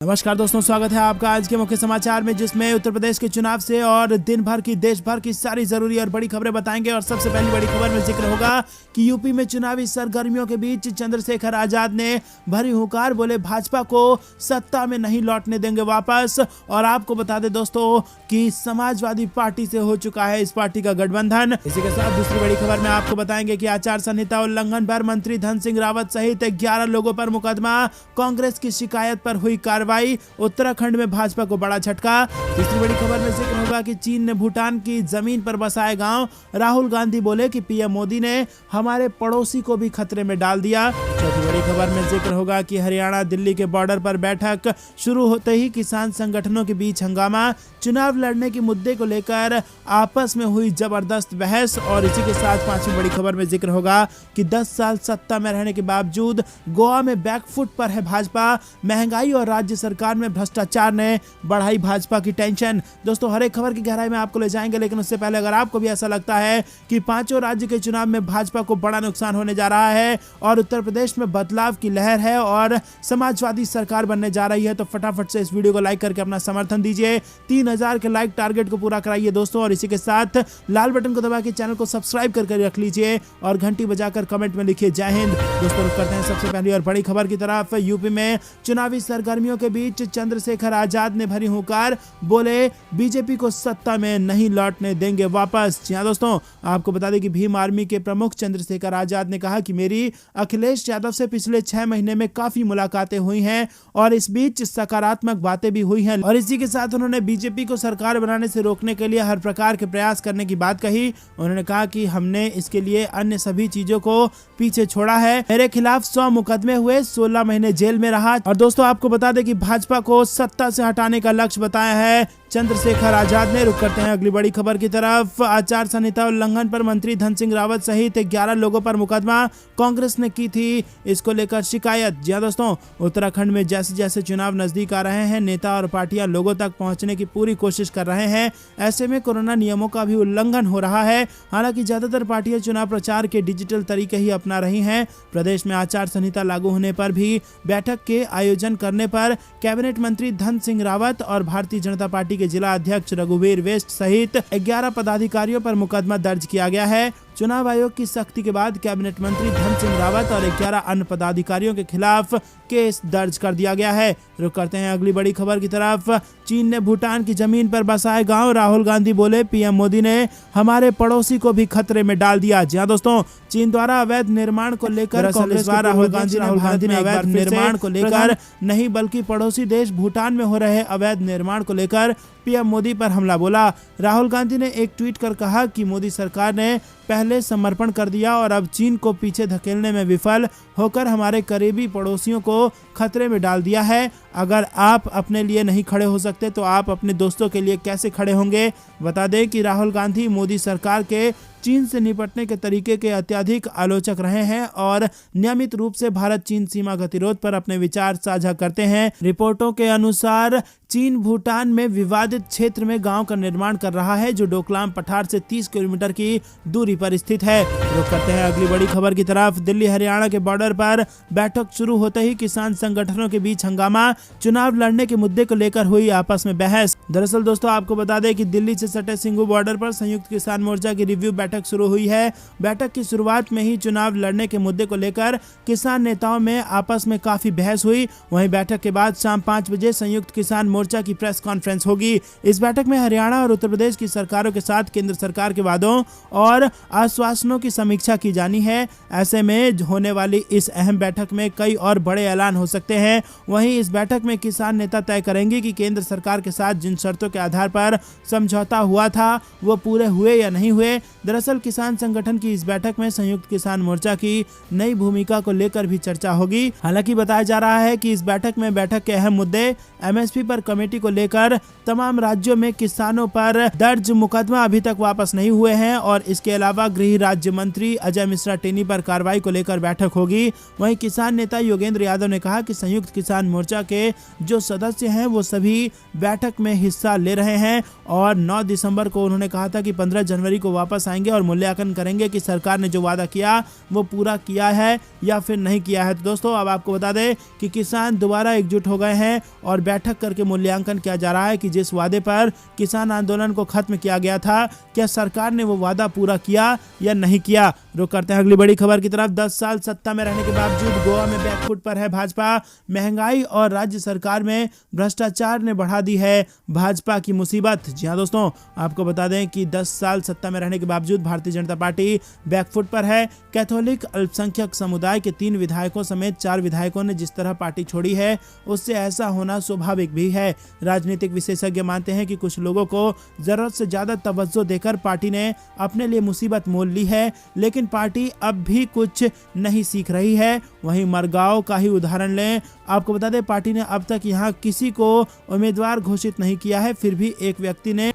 नमस्कार दोस्तों, स्वागत है आपका आज के मुख्य समाचार में, जिसमें उत्तर प्रदेश के चुनाव से और दिन भर की देश भर की सारी जरूरी और बड़ी खबरें बताएंगे। और सबसे पहली बड़ी खबर में जिक्र होगा कि यूपी में चुनावी सरगर्मियों के बीच चंद्रशेखर आजाद ने भरी हुंकार, बोले भाजपा को सत्ता में नहीं लौटने देंगे वापस। और आपको बता दें दोस्तों कि समाजवादी पार्टी से हो चुका है इस पार्टी का गठबंधन। इसी के साथ दूसरी बड़ी खबर में आपको बताएंगे कि आचार संहिता उल्लंघन पर मंत्री धन सिंह रावत सहित 11 लोगों पर मुकदमा, कांग्रेस की शिकायत पर हुई कार्रवाई। उत्तराखंड में भाजपा को बड़ा झटका। तीसरी बड़ी खबर में जिक्र होगा कि चीन ने भूटान की जमीन पर बसाए गांव, राहुल गांधी बोले कि पीएम मोदी ने हमारे पड़ोसी को भी खतरे में डाल दिया। चौथी बड़ी खबर में जिक्र होगा कि हरियाणा दिल्ली के बॉर्डर पर बैठक शुरू होते ही किसान संगठनों के बीच हंगामा, चुनाव लड़ने के मुद्दे को लेकर आपस में हुई जबरदस्त बहस। और इसी के साथ पांचवी बड़ी खबर में जिक्र होगा कि 10 साल सत्ता में रहने के बावजूद गोवा में बैकफुट पर है भाजपा, महंगाई और राज्य सरकार में भ्रष्टाचार ने बढ़ाई भाजपा की टेंशन। दोस्तों, हर एक खबर की गहराई में आपको ले जाएंगे, लेकिन उससे पहले अगर आपको भी ऐसा लगता है कि पांचों राज्य के चुनाव में भाजपा को बड़ा नुकसान होने जा रहा है और उत्तर प्रदेश में बदलाव की लहर है और समाजवादी सरकार बनने जा रही है, तो फटाफट से इस वीडियो को लाइक करके अपना समर्थन दीजिए। 3000 के लाइक टारगेट को पूरा कराइए दोस्तों। और इसी के साथ लाल बटन को दबा के चैनल को सब्सक्राइब करके रख लीजिए और घंटी बजाकर कमेंट में लिखिए जय हिंद। दोस्तों, रुक करते हैं सबसे पहली और बड़ी खबर की तरफ। यूपी में चुनावी सरगर्मियों के बीच चंद्रशेखर आजाद ने भरी हुंकार, बोले बीजेपी को सत्ता में नहीं लौटने देंगे वापस। जी हां दोस्तों, आपको बता दें कि भीम आर्मी के प्रमुख चंद्रशेखर आजाद ने कहा कि मेरी अखिलेश यादव से पिछले 6 महीने में काफी मुलाकातें हुई हैं और इस बीच सकारात्मक बातें भी हुई हैं। और इसी के साथ उन्होंने बीजेपी को सरकार बनाने से रोकने के लिए हर प्रकार के प्रयास करने की बात कही। उन्होंने कहा कि हमने इसके लिए अन्य सभी चीजों को पीछे छोड़ा है। मेरे खिलाफ 100 मुकदमे हुए, 16 महीने जेल में रहा। और दोस्तों, आपको बता दें कि भाजपा को सत्ता से हटाने का लक्ष्य बताया है चंद्रशेखर आजाद ने। रुक करते हैं अगली बड़ी खबर की तरफ। आचार संहिता उल्लंघन पर मंत्री धन सिंह रावत सहित 11 लोगों पर मुकदमा, कांग्रेस ने की थी इसको लेकर शिकायत। जी हां दोस्तों, उत्तराखंड में जैसे जैसे चुनाव नजदीक आ रहे हैं, नेता और पार्टियां लोगों तक पहुंचने की पूरी कोशिश कर रहे हैं। ऐसे में कोरोना नियमों का भी उल्लंघन हो रहा है। हालांकि ज्यादातर पार्टियां चुनाव प्रचार के डिजिटल तरीके ही अपना रही हैं। प्रदेश में आचार संहिता लागू होने पर भी बैठक के आयोजन करने पर कैबिनेट मंत्री धन सिंह रावत और भारतीय जनता पार्टी के जिला अध्यक्ष रघुवीर वेस्ट सहित 11 पदाधिकारियों पर मुकदमा दर्ज किया गया है। चुनाव आयोग की सख्ती के बाद कैबिनेट मंत्री धन सिंह रावत और 11 अन्य पदाधिकारियों के खिलाफ केस दर्ज कर दिया है। रुक करते हैं अगली बड़ी खबर की तरफ। चीन ने भूटान की जमीन पर बसाए गांव, राहुल गांधी बोले पीएम मोदी ने हमारे पड़ोसी को भी खतरे में डाल दिया। जी हां दोस्तों, चीन द्वारा अवैध निर्माण को लेकर कांग्रेस राहुल गांधी ने अवैध निर्माण को लेकर नहीं बल्कि पड़ोसी देश भूटान में हो रहे अवैध निर्माण को लेकर पीएम मोदी पर हमला बोला। राहुल गांधी ने एक ट्वीट कर कहा कि मोदी सरकार ने पहले समर्पण कर दिया और अब चीन को पीछे धकेलने में विफल होकर हमारे करीबी पड़ोसियों को खतरे में डाल दिया है। अगर आप अपने लिए नहीं खड़े हो सकते तो आप अपने दोस्तों के लिए कैसे खड़े होंगे। बता दें कि राहुल गांधी मोदी सरकार के चीन से निपटने के तरीके के अत्यधिक आलोचक रहे हैं और नियमित रूप से भारत चीन सीमा गतिरोध पर अपने विचार साझा करते हैं। रिपोर्टों के अनुसार चीन भूटान में विवादित क्षेत्र में गांव का निर्माण कर रहा है, जो डोकलाम पठार से 30 किलोमीटर की दूरी पर स्थित है। रुक करते हैं अगली बड़ी खबर की तरफ। दिल्ली हरियाणा के बॉर्डर पर बैठक शुरू होते ही किसान संगठनों के बीच हंगामा, चुनाव लड़ने के मुद्दे को लेकर हुई आपस में बहस। दरअसल दोस्तों, आपको बता दें कि दिल्ली से सटे सिंघू बॉर्डर पर संयुक्त किसान मोर्चा की रिव्यू बैठक शुरू हुई है। बैठक की शुरुआत में ही चुनाव लड़ने के मुद्दे को लेकर किसान नेताओं में आपस में काफी बहस हुई। वहीं बैठक के बाद शाम 5 बजे संयुक्त किसान मोर्चा की प्रेस कॉन्फ्रेंस होगी। इस बैठक में हरियाणा और उत्तर प्रदेश की सरकारों के साथ केंद्र सरकार के वादों और आश्वासनों की समीक्षा की जानी है। ऐसे में होने वाली इस अहम बैठक में कई और बड़े ऐलान हो सकते हैं। वहीं इस बैठक में किसान नेता तय करेंगे कि केंद्र सरकार के साथ जिन शर्तों के आधार पर समझौता हुआ था वो पूरे हुए या नहीं हुए। दरअसल किसान संगठन की इस बैठक में संयुक्त किसान मोर्चा की नई भूमिका को लेकर भी चर्चा होगी। हालांकि बताया जा रहा है कि इस बैठक के अहम मुद्दे एमएसपी पर कमेटी को लेकर तमाम राज्यों में किसानों पर दर्ज मुकदमा अभी तक वापस नहीं हुए हैं और इसके अलावा गृह राज्य मंत्री अजय मिश्रा टेनी पर कार्रवाई को लेकर बैठक होगी। वहीं किसान नेता योगेंद्र यादव ने कहा कि संयुक्त किसान मोर्चा के जो सदस्य हैं वो सभी बैठक में हिस्सा ले रहे हैं और 9 दिसंबर को उन्होंने कहा था कि 15 जनवरी को वापस आएंगे और मूल्यांकन करेंगे कि सरकार ने जो वादा किया वो पूरा किया है या फिर नहीं किया है। तो दोस्तों अब आपको बता दें कि किसान दोबारा एकजुट हो गए हैं और बैठक करके मूल्यांकन किया जा रहा है कि जिस वादे पर किसान आंदोलन को खत्म किया गया था, क्या सरकार ने वो वादा पूरा किया या नहीं किया। रुक करते हैं अगली बड़ी खबर की तरफ। 10 साल सत्ता में रहने के बावजूद गोवा में बैकफुट पर है भाजपा। महंगाई और राज्य सरकार में भ्रष्टाचार ने बढ़ा दी है भाजपा की मुसीबत। जी हाँ दोस्तों, आपको बता दें कि 10 साल सत्ता में रहने के बावजूद भारतीय जनता पार्टी बैकफुट पर है। कैथोलिक अल्पसंख्यक समुदाय के 3 विधायकों समेत 4 विधायकों ने जिस तरह पार्टी छोड़ी है उससे ऐसा होना स्वाभाविक भी है। राजनीतिक विशेषज्ञ मानते हैं कि कुछ लोगों को जरूरत से ज्यादा तवज्जो देकर पार्टी ने अपने लिए मुसीबत मोल ली है, लेकिन पार्टी अब भी कुछ नहीं सीख रही है। वहीं मरगांव का ही उदाहरण लें। आपको बता दें पार्टी ने अब तक यहां किसी को उम्मीदवार घोषित नहीं किया है, फिर भी एक व्यक्ति ने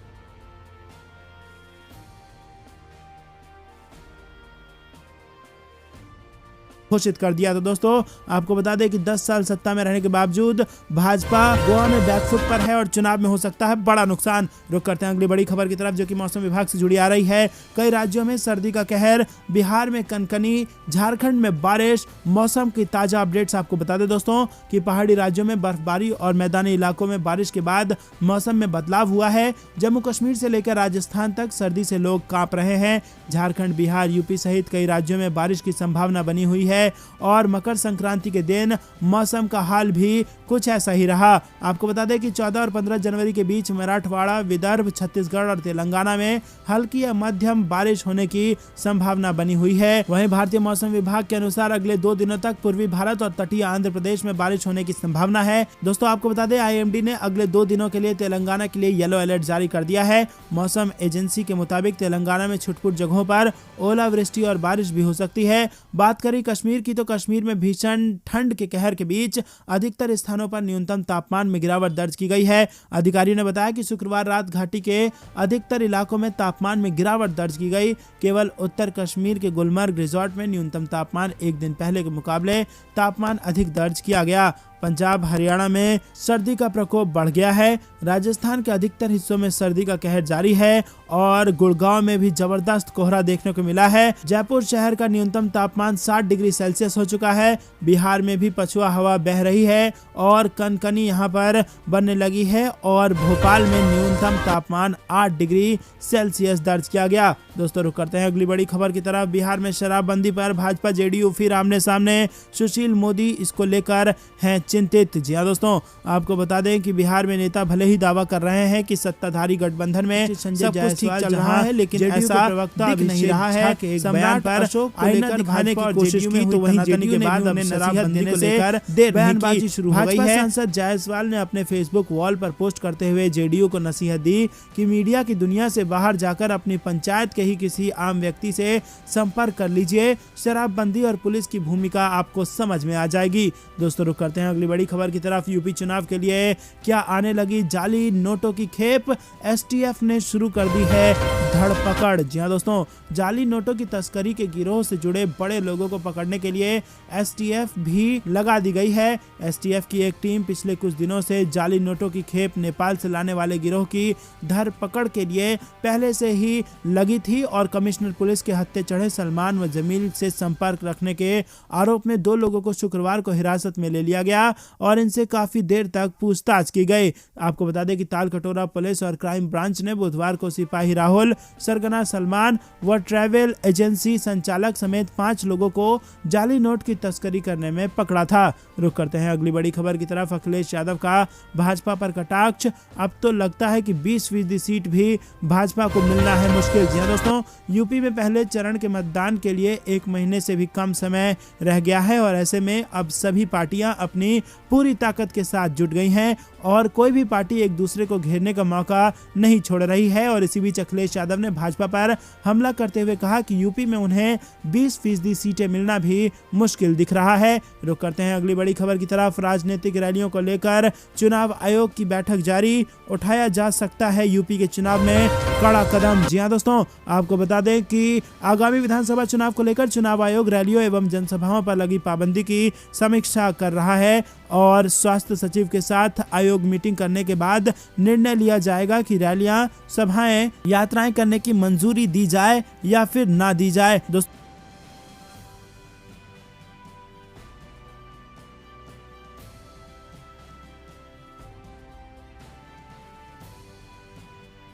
घोषित कर दिया। तो दोस्तों आपको बता दें कि 10 साल सत्ता में रहने के बावजूद भाजपा गोवा में बैकफुट पर है और चुनाव में हो सकता है बड़ा नुकसान। रुक करते हैं अगली बड़ी खबर की तरफ जो कि मौसम विभाग से जुड़ी आ रही है। कई राज्यों में सर्दी का कहर, बिहार में कनकनी, झारखंड में बारिश। मौसम की ताजा अपडेट्स आपको बता दें दोस्तों कि पहाड़ी राज्यों में बर्फबारी और मैदानी इलाकों में बारिश के बाद मौसम में बदलाव हुआ है। जम्मू कश्मीर से लेकर राजस्थान तक सर्दी से लोग कांप रहे हैं। झारखंड, बिहार, यूपी सहित कई राज्यों में बारिश की संभावना बनी हुई है और मकर संक्रांति के दिन मौसम का हाल भी कुछ ऐसा ही रहा। आपको बता दें कि 14 और 15 जनवरी के बीच मराठवाड़ा, विदर्भ, छत्तीसगढ़ और तेलंगाना में हल्की या मध्यम बारिश होने की संभावना बनी हुई है। वहीं भारतीय मौसम विभाग के अनुसार अगले 2 दिनों तक पूर्वी भारत और तटीय आंध्र प्रदेश में बारिश होने की संभावना है। दोस्तों आपको बता दें IMD ने अगले 2 दिनों के लिए तेलंगाना के लिए येलो अलर्ट जारी कर दिया है। मौसम एजेंसी के मुताबिक तेलंगाना में छुटपुट जगहों पर ओलावृष्टि और बारिश भी हो सकती है। बात करें कश्मीर की तो कश्मीर में भीषण ठंड के कहर के बीच अधिकतर स्थानों पर न्यूनतम तापमान में गिरावट दर्ज की गई है। अधिकारियों ने बताया कि शुक्रवार रात घाटी के अधिकतर इलाकों में तापमान में गिरावट दर्ज की गई। केवल उत्तर कश्मीर के गुलमर्ग रिजॉर्ट में न्यूनतम तापमान एक दिन पहले के मुकाबले तापमान अधिक दर्ज किया गया। पंजाब, हरियाणा में सर्दी का प्रकोप बढ़ गया है। राजस्थान के अधिकतर हिस्सों में सर्दी का कहर जारी है और गुड़गांव में भी जबरदस्त कोहरा देखने को मिला है। जयपुर शहर का न्यूनतम तापमान 60 डिग्री सेल्सियस हो चुका है। बिहार में भी पछुआ हवा बह रही है और कनकनी यहां पर बनने लगी है और भोपाल में न्यूनतम तापमान 8 डिग्री सेल्सियस दर्ज किया गया। दोस्तों रुक करते हैं अगली बड़ी खबर की तरफ। बिहार में शराबबंदी पर भाजपा JDU फिर आमने सामने। सुशील मोदी इसको लेकर हैं चिंतित। जी हाँ दोस्तों, आपको बता दें कि बिहार में नेता भले ही दावा कर रहे हैं कि सत्ताधारी गठबंधन में सब कुछ ठीक चल रहा है, लेकिन ऐसा प्रवक्ता दिख नहीं रहा है। सम्राट अशोक को लेकर दिखाने की कोशिश की तो वहीं JDU के बाद अब शराबबंदी को लेकर बयानबाजी शुरू हो गई है। सांसद जायसवाल ने अपने फेसबुक वॉल पर पोस्ट करते हुए JDU को नसीहत दी कि मीडिया की दुनिया से बाहर जाकर अपनी पंचायत के ही किसी आम व्यक्ति से संपर्क कर लीजिए। शराबबंदी और पुलिस की भूमिका आपको समझ में आ जाएगी। दोस्तों रुक करते हैं अगली बड़ी खबर की तरफ। यूपी चुनाव के लिए क्या आने लगी जाली नोटों की खेप। STF ने शुरू कर दी है धरपकड़। जी हाँ दोस्तों, जाली नोटों की तस्करी के गिरोह से जुड़े बड़े लोगों को पकड़ने के लिए STF भी लगा दी गई है। STF की एक टीम पिछले कुछ दिनों से जाली नोटों की खेप नेपाल से लाने वाले गिरोह की धरपकड़ के लिए पहले से ही लगी थी और कमिश्नर पुलिस के हत्थे चढ़े सलमान व जमील से संपर्क रखने के आरोप में 2 लोगों को शुक्रवार को हिरासत में ले लिया गया और इनसे काफी देर तक पूछताछ की गई। आपको बता दें कि तालकटोरा पुलिस और क्राइम ब्रांच ने बुधवार को सिपाही राहुल, सरगना सलमान व ट्रैवल एजेंसी संचालक समेत 5 लोगों को जाली नोट की तस्करी करने में पकड़ा था। रुक करते हैं अगली बड़ी खबर की तरफ। अखिलेश यादव का भाजपा पर कटाक्ष। अब तो लगता है कि 20% सीट भी भाजपा को मिलना है मुश्किल। जी दोस्तों, यूपी में पहले चरण के मतदान के लिए 1 महीने से भी कम समय रह गया है और ऐसे में अब सभी पार्टियां अपनी पूरी ताकत के साथ जुट गई हैं और कोई भी पार्टी एक दूसरे को घेरने का मौका नहीं छोड़ रही है। और इसी बीच अखिलेश यादव ने भाजपा पर हमला करते हुए कहा कि यूपी में उन्हें 20% सीटें मिलना भी मुश्किल दिख रहा है। रुक करते हैं अगली बड़ी खबर की तरफ। राजनीतिक रैलियों को लेकर चुनाव आयोग की बैठक जारी। उठाया जा सकता है यूपी के चुनाव में कड़ा कदम। जी हाँ दोस्तों, आपको बता दें कि आगामी विधानसभा चुनाव को लेकर चुनाव आयोग रैलियों एवं जनसभाओं पर लगी पाबंदी की समीक्षा कर रहा है और स्वास्थ्य सचिव के साथ आयोग मीटिंग करने के बाद निर्णय लिया जाएगा कि रैलियां, सभाएं, यात्राएं करने की मंजूरी दी जाए या फिर ना दी जाए। दोस्तों